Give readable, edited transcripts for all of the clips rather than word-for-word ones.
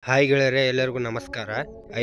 Hi ಗೆಳೆಯರೇ, ಎಲ್ಲರಿಗೂ ನಮಸ್ಕಾರ.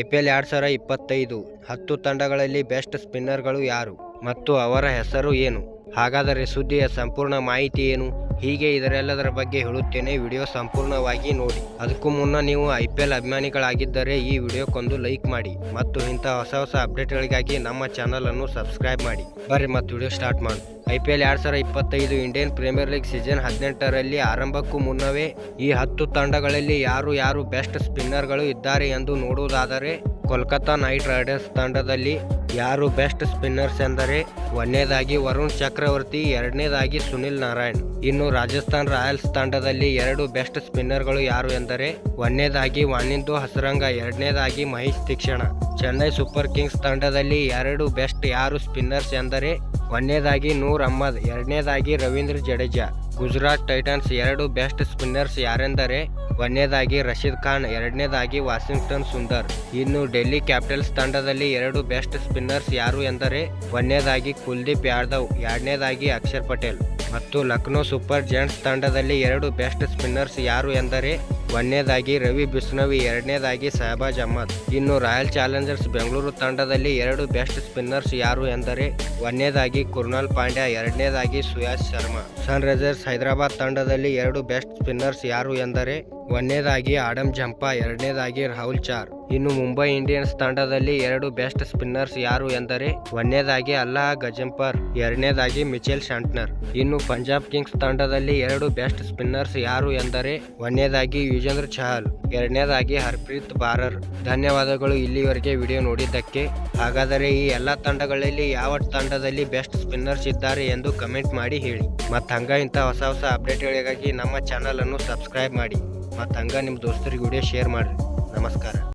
IPL 2025 10 ತಂಡಗಳಲ್ಲಿ ಬೆಸ್ಟ್ ಸ್ಪಿನ್ನರ್ಗಳು ಯಾರು ಮತ್ತು ಅವರ ಹೆಸರು ಏನು? ಹಾಗಾದರೆ ಸುದ್ದಿಯ ಸಂಪೂರ್ಣ ಮಾಹಿತಿ ಏನು? ಹೀಗೆ ಇದರೆಲ್ಲದರ ಬಗ್ಗೆ ಹೇಳುತ್ತೇನೆ. ವಿಡಿಯೋ ಸಂಪೂರ್ಣವಾಗಿ ನೋಡಿ. ಅದಕ್ಕೂ ಮುನ್ನ ನೀವು IPL ಅಭಿಮಾನಿಗಳಾಗಿದ್ದರೆ ಈ ವಿಡಿಯೋಕ್ಕೊಂದು ಲೈಕ್ ಮಾಡಿ ಮತ್ತು ಇಂಥ ಹೊಸ ಅಪ್ಡೇಟ್ಗಳಿಗಾಗಿ ನಮ್ಮ ಚಾನಲ್ ಅನ್ನು ಸಬ್ಸ್ಕ್ರೈಬ್ ಮಾಡಿ. ಬರ್ರಿ ಮತ್ತು ವಿಡಿಯೋ ಸ್ಟಾರ್ಟ್ ಮಾಡಿ. IPL 2025 Indian premier league season 18ರಲ್ಲಿ ಆರಂಭಕ್ಕೂ ಮುನ್ನವೇ ಈ 10 ತಂಡಗಳಲ್ಲಿ ಯಾರು ಬೆಸ್ಟ್ ಸ್ಪಿನ್ನರ್ಗಳು ಇದ್ದಾರೆ ಎಂದು ನೋಡುವುದಾದರೆ, ಕೋಲ್ಕತಾ ನೈಟ್ ರೈಡರ್ಸ್ ತಂಡದಲ್ಲಿ ಯಾರು ಬೆಸ್ಟ್ ಸ್ಪಿನ್ನರ್ಸ್ ಎಂದರೆ ಒಂದನೇದಾಗಿ ವರುಣ್ ಚಕ್ರವರ್ತಿ, ಎರಡನೇದಾಗಿ ಸುನಿಲ್ ನಾರಾಯಣ್. ಇನ್ನು ರಾಜಸ್ಥಾನ್ ರಾಯಲ್ಸ್ ತಂಡದಲ್ಲಿ 2 ಬೆಸ್ಟ್ ಸ್ಪಿನ್ನರ್ಗಳು ಯಾರು ಎಂದರೆ ಒಂದನೇದಾಗಿ ವಾನಿಂದು ಹಸರಂಗ, ಎರಡನೇದಾಗಿ ಮಹೇಶ್ ತೀಕ್ಷಣ. ಚೆನ್ನೈ ಸೂಪರ್ ಕಿಂಗ್ಸ್ ತಂಡದಲ್ಲಿ 2 ಬೆಸ್ಟ್ ಯಾರು ಸ್ಪಿನ್ನರ್ಸ್ ಎಂದರೆ ಒಂದನೇದಾಗಿ ನೂರ್ ಅಹ್ಮದ್, ಎರಡನೇದಾಗಿ Ravindra Jadeja. Gujarat Titans 2 best spinners ಯಾರೆಂದರೆ ಒಂದನೇದಾಗಿ ರಶೀದ್ ಖಾನ್, ಎರಡನೇದಾಗಿ ವಾಷಿಂಗ್ಟನ್ ಸುಂದರ್. ಇನ್ನು ಡೆಲ್ಲಿ ಕ್ಯಾಪಿಟಲ್ಸ್ ತಂಡದಲ್ಲಿ 2 ಬೆಸ್ಟ್ ಸ್ಪಿನ್ನರ್ಸ್ ಯಾರು ಎಂದರೆ ಒಂದನೇದಾಗಿ ಕುಲ್ದೀಪ್ ಯಾದವ್, ಎರಡನೇದಾಗಿ ಅಕ್ಷರ್ ಪಟೇಲ್. ಮತ್ತು ಲಕ್ನೋ ಸೂಪರ್ ಜೈಂಟ್ಸ್ ತಂಡದಲ್ಲಿ 2 ಬೆಸ್ಟ್ ಸ್ಪಿನ್ನರ್ಸ್ ಯಾರು ಎಂದರೆ ಒಂದನೇದಾಗಿ ರವಿ ಬಿಷ್ಣೋಯ್, ಎರಡನೇದಾಗಿ ಶಹಬಾಜ್ ಅಹ್ಮದ್. ಇನ್ನು ರಾಯಲ್ ಚಾಲೆಂಜರ್ಸ್ ಬೆಂಗಳೂರು ತಂಡದಲ್ಲಿ 2 ಬೆಸ್ಟ್ ಸ್ಪಿನ್ನರ್ಸ್ ಯಾರು ಎಂದರೆ ಒಂದನೇದಾಗಿ ಕೃಣಾಲ್ ಪಾಂಡ್ಯ, ಎರಡನೇದಾಗಿ ಸುಯಾಶ್ ಶರ್ಮಾ. ಸನ್ ರೈಸರ್ಸ್ ಹೈದರಾಬಾದ್ ತಂಡದಲ್ಲಿ 2 ಬೆಸ್ಟ್ ಸ್ಪಿನ್ನರ್ಸ್ ಯಾರು ಎಂದರೆ ಒಂದನೇದಾಗಿ ಆಡಮ್ ಜಂಪಾ, ಎರಡನೇದಾಗಿ ರಾಹುಲ್ ಚಾರ್. ಇನ್ನು ಮುಂಬೈ ಇಂಡಿಯನ್ಸ್ ತಂಡದಲ್ಲಿ 2 ಬೆಸ್ಟ್ ಸ್ಪಿನ್ನರ್ಸ್ ಯಾರು ಎಂದರೆ ಒಂದನೇದಾಗಿ ಅಲ್ಲಾಹ್ ಗಜಂಪರ್, ಎರಡನೇದಾಗಿ ಮಿಚೆಲ್ ಶಾಂಟ್ನರ್. ಇನ್ನು ಪಂಜಾಬ್ ಕಿಂಗ್ಸ್ ತಂಡದಲ್ಲಿ 2 ಬೆಸ್ಟ್ ಸ್ಪಿನ್ನರ್ಸ್ ಯಾರು ಎಂದರೆ ಒಂದನೇದಾಗಿ ಯುಜವೇಂದ್ರ ಚಹಲ್, ಎರಡನೇದಾಗಿ ಹರ್ಪ್ರೀತ್ ಬಾರರ್. ಧನ್ಯವಾದಗಳು ಇಲ್ಲಿವರೆಗೆ ವಿಡಿಯೋ ನೋಡಿದ್ದಕ್ಕೆ. ಹಾಗಾದರೆ ಈ ಎಲ್ಲ ತಂಡಗಳಲ್ಲಿ ಯಾವ ತಂಡದಲ್ಲಿ ಬೆಸ್ಟ್ ಸ್ಪಿನ್ನರ್ಸ್ ಇದ್ದಾರೆ ಎಂದು ಕಮೆಂಟ್ ಮಾಡಿ ಹೇಳಿ. ಮತ್ತು ಇಂಥ ಹೊಸ ಅಪ್ಡೇಟ್ಗಳಿಗಾಗಿ ನಮ್ಮ ಚಾನಲ್ ಅನ್ನು ಸಬ್ಸ್ಕ್ರೈಬ್ ಮಾಡಿ. ಮತ್ತು ನಿಮ್ಮ ದೋಸ್ತರಿಗೆ ವಿಡಿಯೋ ಶೇರ್ ಮಾಡಿರಿ. ನಮಸ್ಕಾರ.